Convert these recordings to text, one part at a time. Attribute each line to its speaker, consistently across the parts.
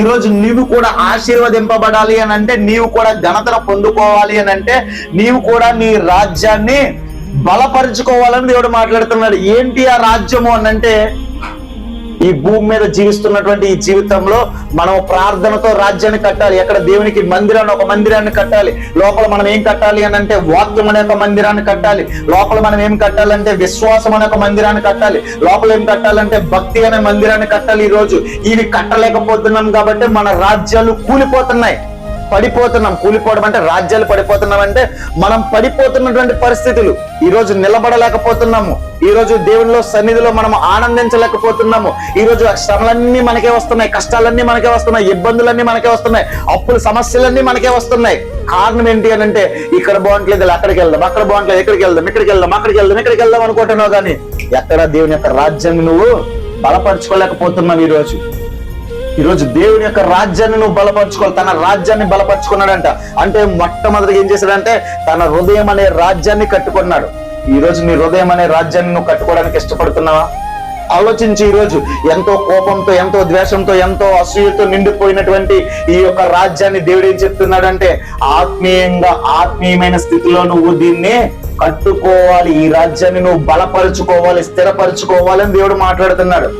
Speaker 1: ఈ రోజు నీవు కూడా ఆశీర్వదింపబడాలి అని అంటే, నీవు కూడా ఘనతను పొందుకోవాలి అని అంటే, నీవు కూడా నీ రాజ్యాన్ని బలపరుచుకోవాలని దేవుడు మాట్లాడుతున్నాడు. ఏంటి ఆ రాజ్యము అని అంటే, ఈ భూమి మీద జీవిస్తున్నటువంటి ఈ జీవితంలో మనం ప్రార్థనతో రాజ్యాన్ని కట్టాలి. ఎక్కడ దేవునికి మందిరాన్ని, ఒక మందిరాన్ని కట్టాలి. లోపల మనం ఏం కట్టాలి అని అంటే, వాక్యం అనే ఒక మందిరాన్ని కట్టాలి. లోపల మనం ఏం కట్టాలంటే, విశ్వాసం అనే ఒక మందిరాన్ని కట్టాలి. లోపల ఏం కట్టాలంటే, భక్తి అనే మందిరాన్ని కట్టాలి. ఈ రోజు ఇవి కట్టలేకపోతున్నాం కాబట్టి మన రాజ్యాలు కూలిపోతున్నాయి, పడిపోతున్నాం. కూలిపోవడం అంటే రాజ్యాలు పడిపోతున్నాం అంటే మనం పడిపోతున్నటువంటి పరిస్థితులు. ఈ రోజు నిలబడలేకపోతున్నాము. ఈ రోజు దేవునిలో సన్నిధిలో మనం ఆనందించలేకపోతున్నాము. ఈ రోజు శ్రమలన్నీ మనకే వస్తున్నాయి, కష్టాలన్నీ మనకే వస్తున్నాయి, ఇబ్బందులన్నీ మనకే వస్తున్నాయి, అప్పుల సమస్యలన్నీ మనకే వస్తున్నాయి. కారణం ఏంటి అని అంటే, ఇక్కడ బాగుంటలేదు అక్కడికి వెళ్దాం, అక్కడ బాగుంటలేదు ఇక్కడికి వెళ్దాం, ఇక్కడికి వెళ్దాం, అక్కడికి వెళ్దాం, ఇక్కడికి వెళ్దాం అనుకుంటున్నావు. కానీ ఎక్కడ దేవుని యొక్క రాజ్యాన్ని నువ్వు బలపరచుకోలేకపోతున్నావు. ఈరోజు దేవుని యొక్క రాజ్యాన్ని నువ్వు బలపరచుకోవాలి. తన రాజ్యాన్ని బలపరుచుకున్నాడంట. అంటే మొట్టమొదటిగా ఏం చేశాడంటే, తన హృదయం అనే రాజ్యాన్ని కట్టుకున్నాడు. ఈ రోజు నీ హృదయం అనే రాజ్యాన్ని నువ్వు కట్టుకోవడానికి ఇష్టపడుతున్నావా? ఆలోచించి. ఈ రోజు ఎంతో కోపంతో, ఎంతో ద్వేషంతో, ఎంతో అసూయతో నిండిపోయినటువంటి ఈ యొక్క రాజ్యాన్ని దేవుడు ఏం చెప్తున్నాడంటే, ఆత్మీయమైన స్థితిలో నువ్వు దీన్ని కట్టుకోవాలి. ఈ రాజ్యాన్ని నువ్వు బలపరుచుకోవాలి, స్థిరపరచుకోవాలి అని దేవుడు మాట్లాడుతున్నాడు.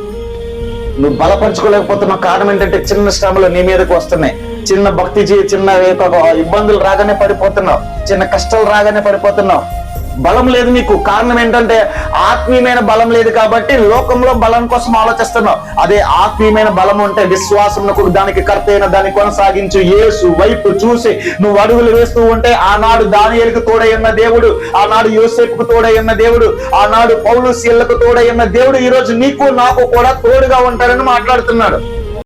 Speaker 1: నువ్వు బలపరచుకోలేకపోతున్నావు. కారణం ఏంటంటే, చిన్న శ్రమలు నీ మీదకి వస్తున్నాయి. చిన్న భక్తి చిన్న ఇబ్బందులు రాగానే పడిపోతున్నావు, చిన్న కష్టాలు రాగానే పడిపోతున్నావు. బలం లేదు నీకు. కారణం ఏంటంటే, ఆత్మీయమైన బలం లేదు కాబట్టి లోకంలో బలం కోసం ఆలోచిస్తున్నావు. అదే ఆత్మీయమైన బలం ఉంటే, విశ్వాసంకు దానికి కర్త అయిన దాన్ని కొనసాగించు యేసు వైపు చూసి నువ్వు అడుగులు వేస్తూ ఉంటే, ఆనాడు దానియేలుకు తోడై ఉన్న దేవుడు, ఆనాడు యోసేపుకు తోడై ఉన్న దేవుడు, ఆనాడు పౌలు సీలకు తోడై ఉన్న దేవుడు ఈ రోజు నీకు నాకు కూడా తోడుగా ఉంటాడని మాట్లాడుతున్నాడు.